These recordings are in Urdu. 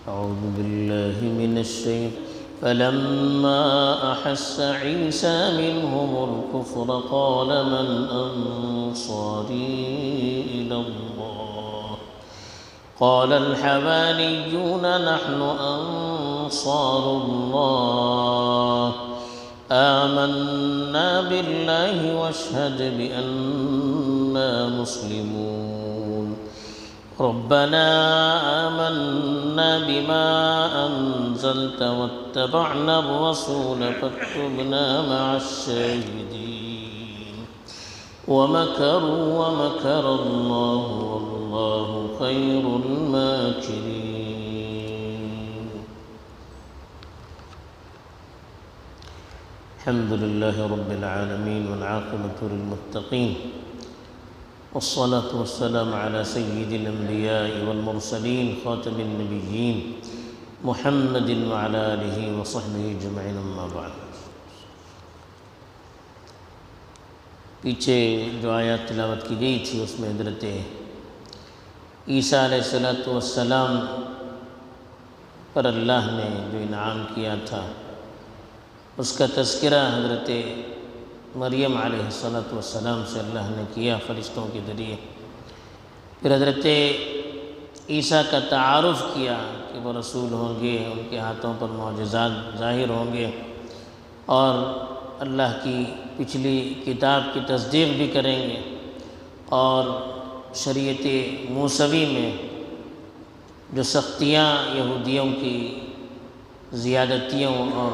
أعوذ بالله من الشيطان فلما أحس عيسى منهم الكفر قال من أنصاري إلى الله قال الحواريون نحن أنصار الله آمنا بالله واشهد بأننا مسلمون ربنا آمنا بما أنزلت واتبعنا الرسول فاكتبنا مع الشاهدين ومكروا ومكر الله والله خير الماكرين. الحمد لله رب العالمين والعاقبة للمتقين والصلاة والسلام على سيد الأنبياء والمرسلين خاتم النبيين محمد وعلى آله وصحبه أجمعين أما بعد. پیچھے جو آیات تلاوت کی گئی تھی اس میں حضرت عیسیٰ علیہ السلام پر اللہ نے جو انعام کیا تھا اس کا تذکرہ حضرت مریم علیہ السلام سے اللہ نے کیا فرشتوں کے ذریعے. پھر حضرت عیسیٰ کا تعارف کیا کہ وہ رسول ہوں گے، ان کے ہاتھوں پر معجزات ظاہر ہوں گے اور اللہ کی پچھلی کتاب کی تصدیق بھی کریں گے اور شریعت موسوی میں جو سختیاں یہودیوں کی زیادتیوں اور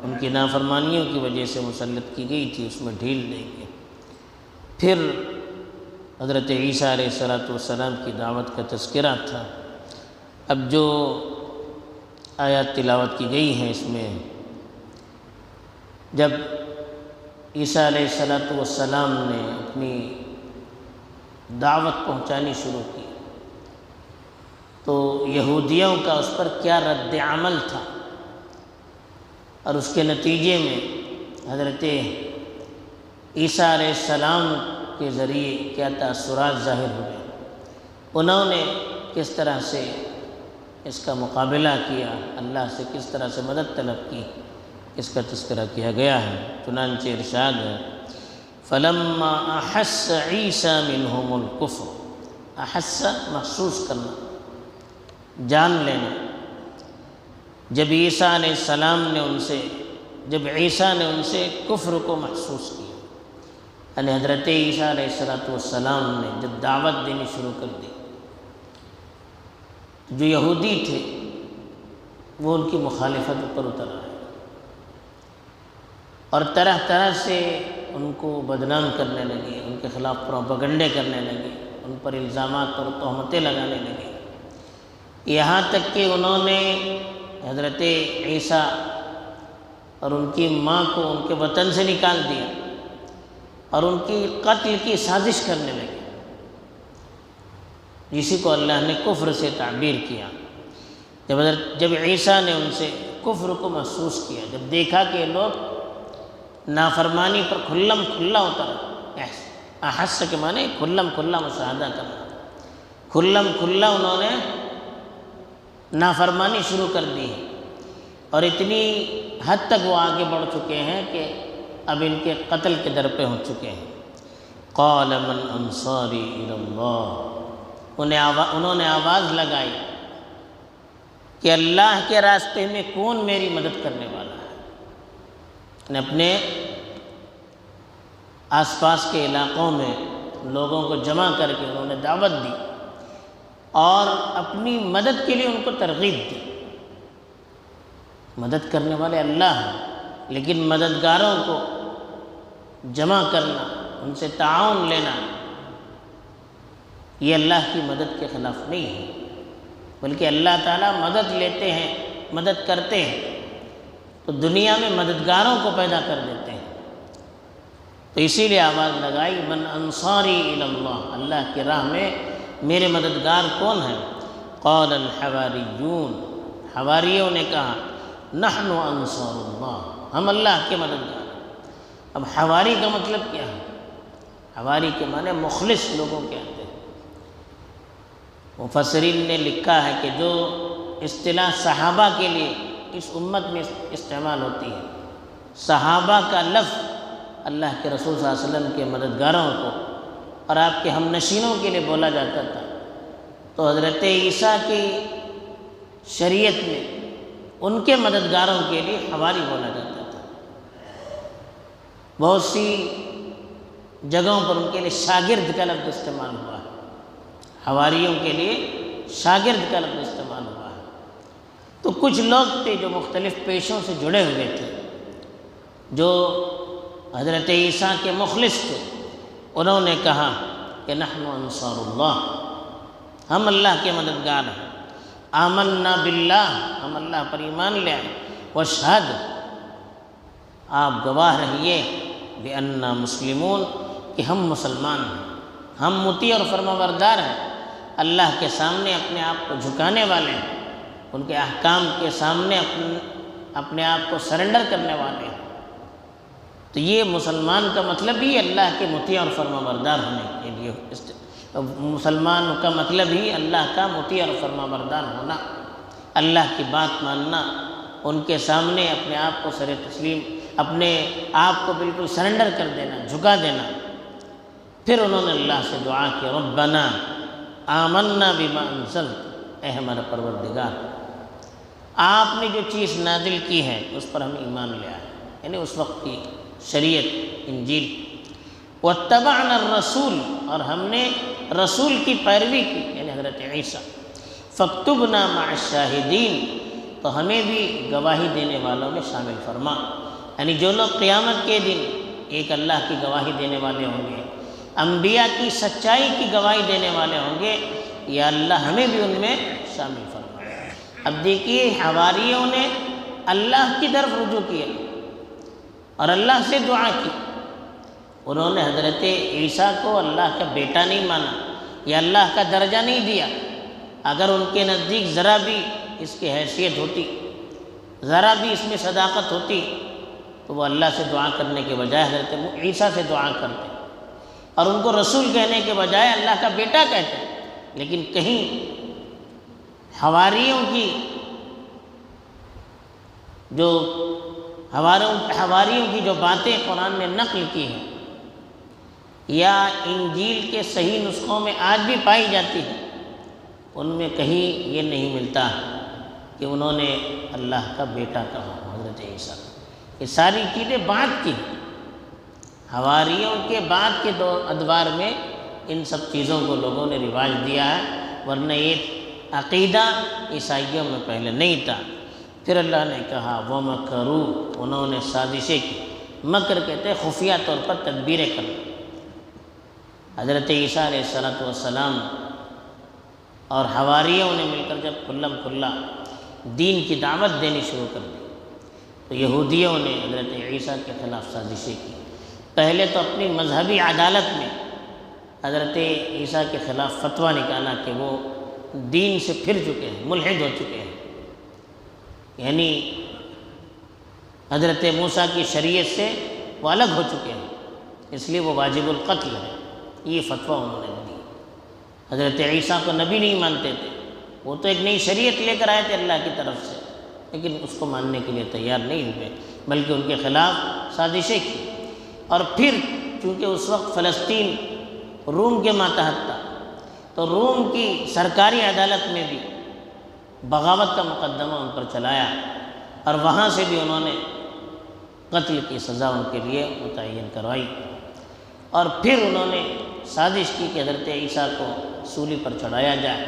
ان کی نافرمانیوں کی وجہ سے مسلط کی گئی تھی اس میں ڈھیل دیں گے. پھر حضرت عیسیٰ علیہ السلام کی دعوت کا تذکرہ تھا. اب جو آیات تلاوت کی گئی ہیں اس میں جب عیسیٰ علیہ السلام نے اپنی دعوت پہنچانی شروع کی تو یہودیوں کا اس پر کیا رد عمل تھا اور اس کے نتیجے میں حضرت عیسیٰ علیہ السلام کے ذریعے کیا تاثرات ظاہر ہوئے، انہوں نے کس طرح سے اس کا مقابلہ کیا، اللہ سے کس طرح سے مدد طلب کی، اس کا تذکرہ کیا گیا ہے. چنانچہ ارشاد ہے فلما احس عیسیٰ منہم الکفر. احس محسوس کرنا، جان لینا. جب عیسیٰ علیہ السلام نے جب عیسیٰ نے ان سے کفر کو محسوس کیا، یعنی حضرت عیسیٰ علیہ السلام نے جب دعوت دینی شروع کر دی، جو یہودی تھے وہ ان کی مخالفت پر اتر آئے اور طرح طرح سے ان کو بدنام کرنے لگے، ان کے خلاف پروپیگنڈے کرنے لگے، ان پر الزامات اور تہمتیں لگانے لگے، یہاں تک کہ انہوں نے حضرت عیسیٰ اور ان کی ماں کو ان کے وطن سے نکال دیا اور ان کی قتل کی سازش کرنے لگے، جسی کو اللہ نے کفر سے تعبیر کیا. جب عیسیٰ نے ان سے کفر کو محسوس کیا، جب دیکھا کہ یہ لوگ نافرمانی پر کھلم کھلا اتر، احس کے معنی کھلم کھلا مشاہدہ کرنا، کھلم کھلا انہوں نے نافرمانی شروع کر دی ہے اور اتنی حد تک وہ آگے بڑھ چکے ہیں کہ اب ان کے قتل کے در پہ ہو چکے ہیں. قال من انصاری الی اللہ. انہوں نے آواز لگائی کہ اللہ کے راستے میں کون میری مدد کرنے والا ہے. اپنے آس پاس کے علاقوں میں لوگوں کو جمع کر کے انہوں نے دعوت دی اور اپنی مدد کے لیے ان کو ترغیب دی. مدد کرنے والے اللہ ہیں، لیکن مددگاروں کو جمع کرنا، ان سے تعاون لینا، یہ اللہ کی مدد کے خلاف نہیں ہے، بلکہ اللہ تعالیٰ مدد لیتے ہیں، مدد کرتے ہیں تو دنیا میں مددگاروں کو پیدا کر دیتے ہیں. تو اسی لیے آواز لگائی من انصاری الی اللہ، اللہ کی راہ میں میرے مددگار کون ہیں. قال الحواریون. حواریوں نے کہا نحن انصار اللہ، ہم اللہ کے مددگار. اب حواری کا مطلب کیا ہے؟ حواری کے معنی مخلص لوگوں کے آتے ہیں. مفسرین نے لکھا ہے کہ جو اصطلاح صحابہ کے لیے اس امت میں استعمال ہوتی ہے۔ صحابہ کا لفظ اللہ کے رسول صلی اللہ علیہ وسلم کے مددگاروں کو اور آپ کے ہم نشینوں کے لیے بولا جاتا تھا، تو حضرت عیسیٰ کی شریعت میں ان کے مددگاروں کے لیے حواری بولا جاتا تھا۔ بہت سی جگہوں پر ان کے لیے شاگرد کا لفظ استعمال ہوا ہے، حواریوں کے لیے شاگرد کا لفظ استعمال ہوا ہے۔ تو کچھ لوگ تھے جو مختلف پیشوں سے جڑے ہوئے تھے، جو حضرت عیسیٰ کے مخلص تھے، انہوں نے کہا کہ نحن انصار اللہ، ہم اللہ کے مددگار ہیں، آمنا باللہ، ہم اللہ پر ایمان لے آئے، واشہد، آپ گواہ رہیے، بأننا مسلمون، کہ ہم مسلمان ہیں، ہم مطیع اور فرمانبردار ہیں، اللہ کے سامنے اپنے آپ کو جھکانے والے ہیں، ان کے احکام کے سامنے اپنے آپ کو سرنڈر کرنے والے ہیں۔ تو یہ مسلمان کا مطلب ہی اللہ کے مطیع اور فرمانبردار ہونے کے لیے، مسلمان کا مطلب ہی اللہ کا مطیع اور فرمانبردار ہونا، اللہ کی بات ماننا، ان کے سامنے اپنے آپ کو سر تسلیم، اپنے آپ کو بالکل سرنڈر کر دینا، جھکا دینا۔ پھر انہوں نے اللہ سے دعا کی، ربنا آمنا بما انزلت، اے ہمارا پروردگار، آپ نے جو چیز نازل کی ہے اس پر ہم ایمان لے آئے، یعنی اس وقت کی شریعت انجیل، واتبعنا الرسول، اور ہم نے رسول کی پیروی کی، یعنی حضرت عیسیٰ، فاکتبنا مع الشاہدین، تو ہمیں بھی گواہی دینے والوں میں شامل فرما، یعنی جو لوگ قیامت کے دن ایک اللہ کی گواہی دینے والے ہوں گے، انبیاء کی سچائی کی گواہی دینے والے ہوں گے، یا اللہ ہمیں بھی ان میں شامل فرما۔ اب دیکھیے، حواریوں نے اللہ کی طرف رجوع کیا اور اللہ سے دعا کی، انہوں نے حضرت عیسیٰ کو اللہ کا بیٹا نہیں مانا یا اللہ کا درجہ نہیں دیا۔ اگر ان کے نزدیک ذرا بھی اس کی حیثیت ہوتی، ذرا بھی اس میں صداقت ہوتی، تو وہ اللہ سے دعا کرنے کے بجائے حضرت عیسیٰ سے دعا کرتے اور ان کو رسول کہنے کے بجائے اللہ کا بیٹا کہتے۔ لیکن کہیں حواریوں کی جو باتیں قرآن نے نقل کی ہیں یا انجیل کے صحیح نسخوں میں آج بھی پائی جاتی ہیں، ان میں کہیں یہ نہیں ملتا کہ انہوں نے اللہ کا بیٹا کہا حضرت عیسیٰ۔ یہ ساری چیزیں بعد کی ہیں، حواریوں کے بعد کے دو ادوار میں ان سب چیزوں کو لوگوں نے رواج دیا ہے، ورنہ یہ عقیدہ عیسائیوں میں پہلے نہیں تھا۔ پھر اللہ نے کہا وَمَكَرُوا، انہوں نے سازشیں کی۔ مکر کہتے ہیں خفیہ طور پر تدبیریں کرنا۔ حضرت عیسیٰ علیہ السلام اور حواریوں نے مل کر جب کھلا دین کی دعوت دینی شروع کر دی، تو یہودیوں نے حضرت عیسیٰ کے خلاف سازشیں کی۔ پہلے تو اپنی مذہبی عدالت میں حضرت عیسیٰ کے خلاف فتویٰ نکالا کہ وہ دین سے پھر چکے ہیں، ملحد ہو چکے ہیں، یعنی حضرت موسیٰ کی شریعت سے وہ الگ ہو چکے ہیں، اس لیے وہ واجب القتل ہے۔ یہ فتویٰ انہوں نے دی۔ حضرت عیسیٰ کو نبی نہیں مانتے تھے، وہ تو ایک نئی شریعت لے کر آئے تھے اللہ کی طرف سے، لیکن اس کو ماننے کے لیے تیار نہیں ہوئے، بلکہ ان کے خلاف سازشیں کی۔ اور پھر چونکہ اس وقت فلسطین روم کے ماتحت تھا، تو روم کی سرکاری عدالت میں بھی بغاوت کا مقدمہ ان پر چلایا، اور وہاں سے بھی انہوں نے قتل کی سزا ان کے لیے متعین کروائی۔ اور پھر انہوں نے سازش کی کہ حضرت عیسیٰ کو سولی پر چڑھایا جائے۔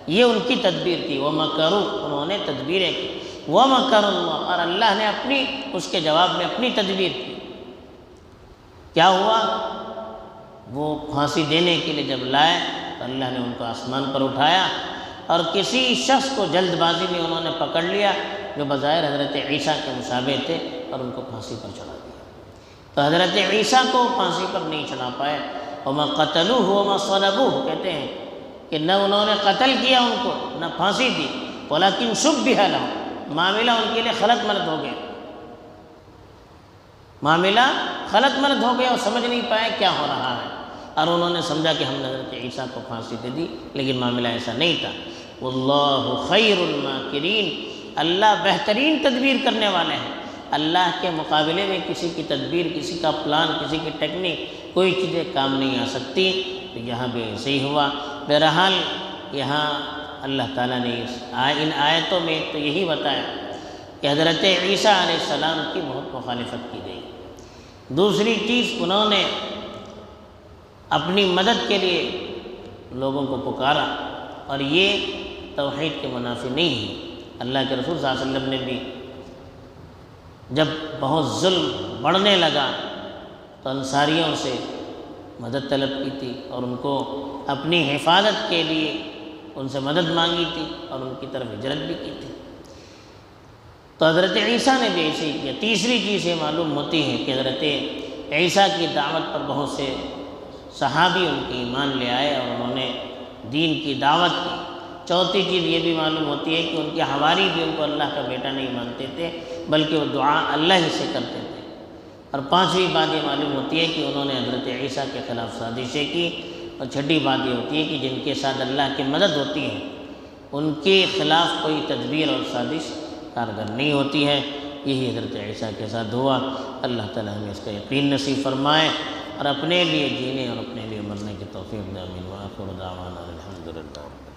یہ ان کی تدبیر تھی، وَمَكَرُوا، انہوں نے تدبیریں کی، وَمَكَرَ اللَّهُ، اور اللہ نے اپنی اس کے جواب میں اپنی تدبیر کی۔ کیا ہوا؟ وہ پھانسی دینے کے لیے جب لائے تو اللہ نے ان کو آسمان پر اٹھایا، اور کسی شخص کو جلد بازی میں انہوں نے پکڑ لیا جو بظاہر حضرت عیسیٰ کے مشابہ تھے، اور ان کو پھانسی پر چڑھا دیا۔ تو حضرت عیسیٰ کو پھانسی پر نہیں چڑھا پائے۔ وَمَا قَتَلُوهُ وَمَا صَلَبُوهُ، کہتے ہیں کہ نہ انہوں نے قتل کیا ان کو، نہ پھانسی دی، وَلَكِنْ شُبِّهَ لَهُمْ، معاملہ ان کے لیے خلط ملط ہو گیا، معاملہ خلط ملط ہو گیا اور سمجھ نہیں پائے کیا ہو رہا ہے، اور انہوں نے سمجھا کہ ہم نے حضرت عیسیٰ کو پھانسی دے دی، لیکن معاملہ ایسا نہیں تھا۔ واللہ خیر الماکرین، اللہ بہترین تدبیر کرنے والے ہیں۔ اللہ کے مقابلے میں کسی کی تدبیر، کسی کا پلان، کسی کی ٹیکنیک، کوئی چیزیں کام نہیں آ سکتی۔ تو یہاں بھی ایسے ہی ہوا۔ بہرحال یہاں اللہ تعالیٰ نے ان آیتوں میں تو یہی بتایا کہ حضرت عیسیٰ علیہ السلام کی بہت مخالفت کی گئی۔ دوسری چیز، انہوں نے اپنی مدد کے لیے لوگوں کو پکارا، اور یہ توحید کے منافی نہیں ہے۔ اللہ کے رسول صلی اللہ علیہ وسلم نے بھی جب بہت ظلم بڑھنے لگا تو انصاریوں سے مدد طلب کی تھی، اور ان کو اپنی حفاظت کے لیے ان سے مدد مانگی تھی، اور ان کی طرف ہجرت بھی کی تھی۔ تو حضرت عیسیٰ نے بھی ایسے ہی کیا۔ تیسری چیز یہ معلوم ہوتی ہے کہ حضرت عیسیٰ کی دعوت پر بہت سے صحابی ان کی ایمان لے آئے اور انہوں نے دین کی دعوت کی۔ چوتھی چیز یہ بھی معلوم ہوتی ہے کہ ان کے حواری بھی ان کو اللہ کا بیٹا نہیں مانتے تھے، بلکہ وہ دعا اللہ ہی سے کرتے تھے۔ اور پانچویں بات یہ معلوم ہوتی ہے کہ انہوں نے حضرت عیسیٰ کے خلاف سازشیں کی۔ اور چھٹی بات یہ ہوتی ہے کہ جن کے ساتھ اللہ کی مدد ہوتی ہے ان کے خلاف کوئی تدبیر اور سازش کارگر نہیں ہوتی ہے۔ یہی حضرت عیسیٰ کے ساتھ ہوا۔ اللہ تعالیٰ ہمیں اس کا یقین نصیب فرمائے اور اپنے لیے جینے اور اپنے لیے مرنے کی توفیق دے۔ آمین۔ وآخر دعوانا الحمدللہ۔